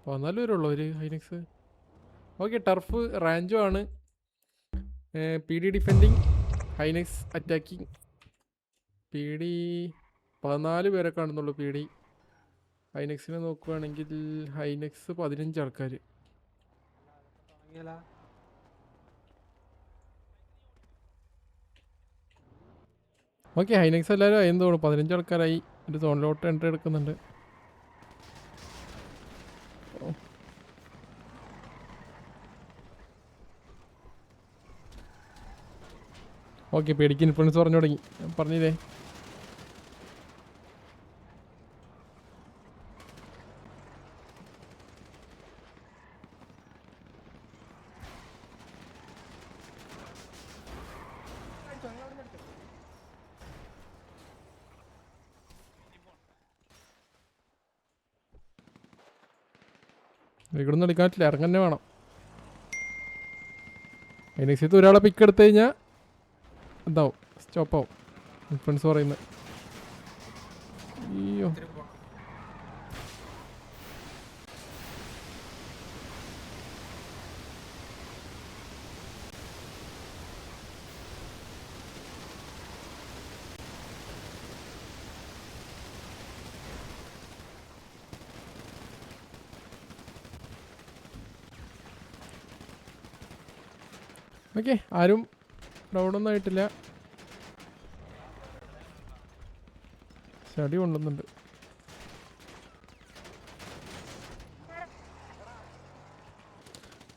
14 പേരുള്ളൂ ഒരു ഹൈനെക്സ്. Okay, turf റാഞ്ചോ ആണ്. പി ഡി ഡിഫെൻഡിങ്, ഹൈനെക്സ് അറ്റാക്കിങ്. പി ഡി 14 പേരെ കാണുന്നുള്ളൂ. പി ഡി ഹൈനെക്സിനെ നോക്കുകയാണെങ്കിൽ ഹൈനെക്സ് 15 ആൾക്കാർ. ഓക്കെ, ഹൈനെക്സ് എല്ലാവരും ആയെന്ന് തോന്നുന്നു. 15 ആൾക്കാരായി. ഒരു സോണിലോട്ട് എൻട്രി എടുക്കുന്നുണ്ട്. ഓക്കെ, പേടിക്ക് ഇൻഫ്ലുവൻസ് പറഞ്ഞു തുടങ്ങി. പറഞ്ഞില്ലേ? ഇവിടുന്ന് എടുക്കാൻ പറ്റില്ല, ഇറങ്ങന്നെ വേണം. ഹൈനെക്സിൽ ഒരാളെ പിക്ക് എടുത്തു കഴിഞ്ഞാൽ എന്താവും, സ്റ്റോപ്പാവും. ഇൻഫ്ലുവൻസ് പറയുന്നത്. അയ്യോ, ഓക്കെ, ആരും ഡൗണൊന്നും ആയിട്ടില്ല. ചടി കൊണ്ടുവന്നുണ്ട്.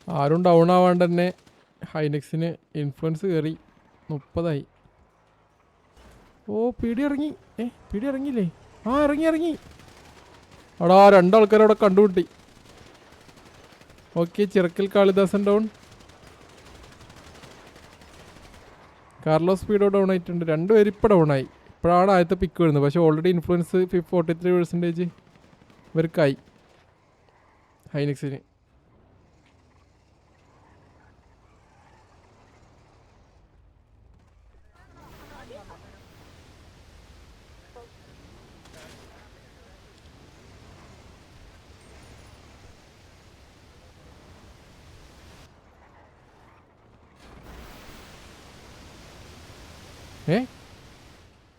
ആരും ഡൗൺ ആവാണ്ട് തന്നെ ഹൈനെക്സിന് ഇൻഫ്ലുവൻസ് കയറി 30 ഓ, പീടി ഇറങ്ങി. പീടി ഇറങ്ങിയില്ലേ? ആ, ഇറങ്ങി. അവിടെ 2 ആൾക്കാരവിടെ കണ്ടുപിട്ടി. Okay, Chirakkal Kalidasan down. Carlos സ്പീഡോ ഡൗൺ ആയിട്ടുണ്ട്. 2 പേര് ഇപ്പോൾ ഡൗൺ ആയി. ഇപ്പോഴാണ് ആദ്യത്തെ പിക്ക് വരുന്നത്. പക്ഷേ ഓൾറെഡി ഇൻഫ്ലുവൻസ് 43% ഇവർക്കായി ഹൈനെക്സിന്.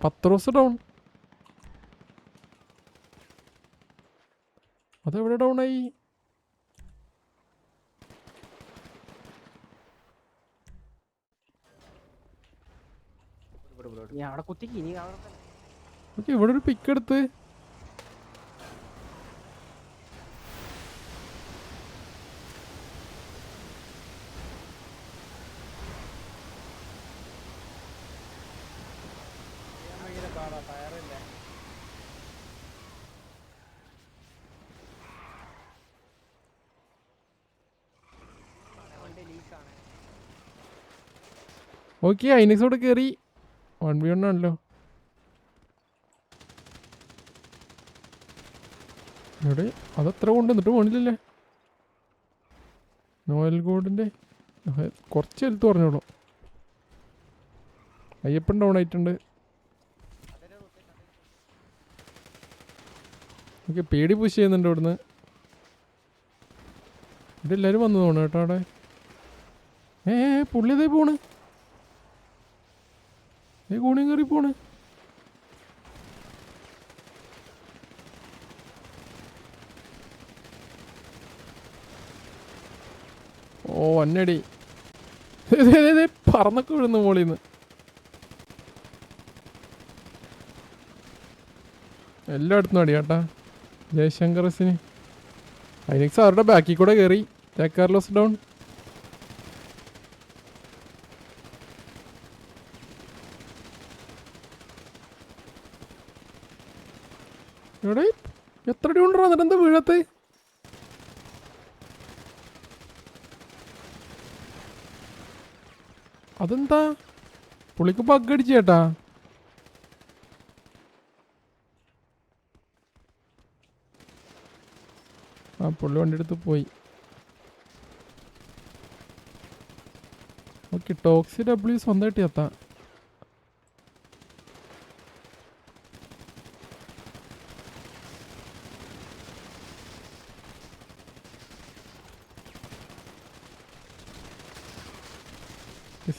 പത്രോസ് ഡൗൺ. അതെവിടെ ഡൗൺ ആയി? ഓക്കെ, ഇവിടെ ഒരു പിക്ക് എടുത്ത്. ഓക്കെ, ഹൈനെക്സോടെ കയറി. 1v1 ആണല്ലോ. എവിടെ അതത്ര കൊണ്ട് എന്നിട്ട് പോണില്ലല്ലേ? നോയൽ ഗോഡിൻ്റെ കുറച്ച് ഹെൽത്ത് പറഞ്ഞോളൂ. അയ്യപ്പൻ ഡൗൺ ആയിട്ടുണ്ട്. ഓക്കെ, പേടി പുഷ് ചെയ്യുന്നുണ്ട് ഇവിടുന്ന്. ഇവിടെ എല്ലാവരും വന്നു തോന്നുന്നു കേട്ടോ. അവിടെ പുള്ളി ഇതേ പോണ്. കൂണിയും കയറി പോണ്. ഓ, അന്നടി പറന്നൊക്കെ വിടുന്നു മോളിന്ന്. എല്ലായിടത്തും അടി കേട്ടാ ജയശങ്കർസിന്. ഹൈനെക്സ് അവരുടെ ബാക്കിൽ കൂടെ കയറി. Jack Carlos down. എവിടെ എത്ര അടി കൊണ്ടുവരാ? എന്നിട്ട് എന്താ വീഴത്ത്? അതെന്താ? പുള്ളിക്ക് ബഗ് അടിച്ചു ചേട്ടാ. ആ, പുള്ളി വണ്ടി എടുത്ത് പോയി. ഓക്കെ, ടോക്സി ഡബ്ല്യു സ്വന്തമായിട്ട് എത്താം.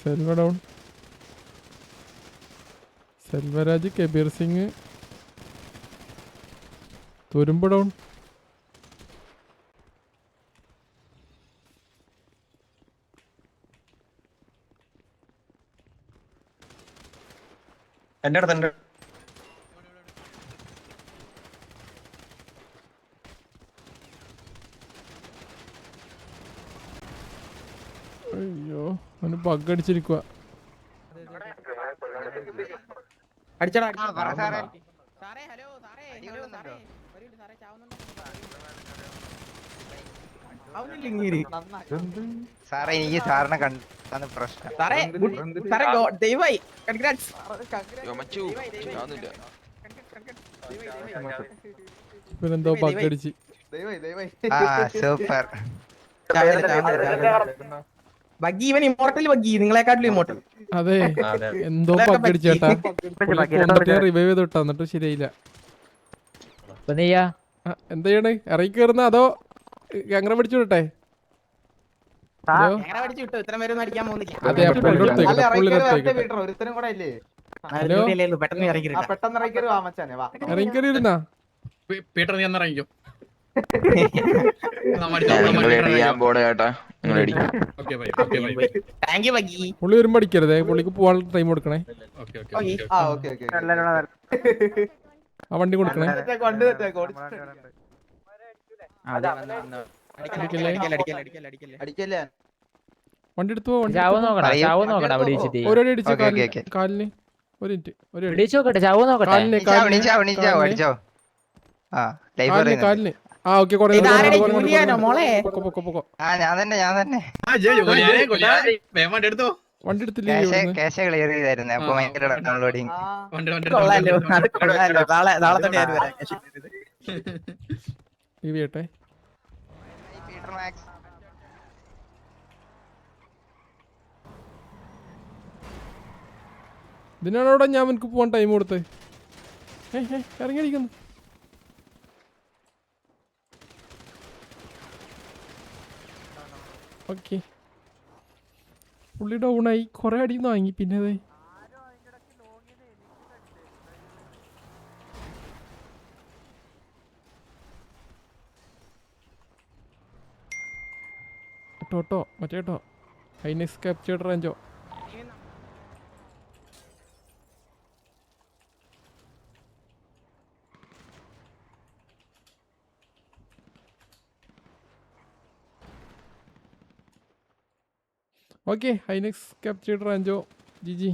സെൽവ ഡൗൺ. സെൽവരാജ്, കബീർ സിംഗ്, തുരുമ്പ് ഡൗൺ. എന്റെ അടുത്ത് എന്റെ അയ്യോ അവന് ബഗ് അടിച്ചിരിക്കുക. സാറേ എനിക്ക് സാറിനെ കണ്ടാണ് പ്രശ്നം. ഇവനെന്തോ ബഗ് അടിച്ച്. ആ സൂപ്പർ. ഇവൻ ഇമ്മോർട്ടൽ ബഗ്ഗി, നിങ്ങളെക്കാട്ടിലും ഇമ്മോർട്ടൽ. അതെ എന്തോ ബഗ് അടിച്ചേട്ടാ. റിവൈവ് ചെയ്ത് വിട്ടാ എന്നിട്ട് ശരിയായില്ല. എന്താ ചെയ്യണേ? ഇറങ്ങി കയറുന്ന അതോ അങ്ങനെ പിടിച്ചു വിട്ടെ? അതെ ഇറങ്ങിക്കറിയിരുന്നാ പീറ്റർ നീ ഇറങ്ങിക്കോ. പുള്ളി വരുമ്പോ അടിക്കരുതേ, പുള്ളിക്ക് പോവാനുള്ള ടൈം കൊടുക്കണേ. ആ വണ്ടി കൊടുക്കണേ. വണ്ടി എടുത്തു പോ. ഒരടി അടിച്ചു കാലിന്. ഒരു മിനിറ്റ് കാലിന്. ആ ഓക്കെ വണ്ടി എടുത്തില്ലേ? ചെയ്യട്ടെ. ഇതിനാണോടെ ഞാൻ എനിക്ക് പോവാൻ ടൈം കൊടുത്ത്. ഇറങ്ങിയിരിക്കുന്നു. ഓക്കെ പുള്ളി ഡൗണായി. കുറെ അടിയിൽ വാങ്ങി. പിന്നെ അതെ ടോട്ടോ മറ്റേട്ടോ ഹൈനെക്സ് ക്യാപ്ചേർഡ് റേഞ്ചോ. ഓക്കെ ഹൈനെക്സ് ക്യാപ്ചേർഡ് റേഞ്ചോ. ജി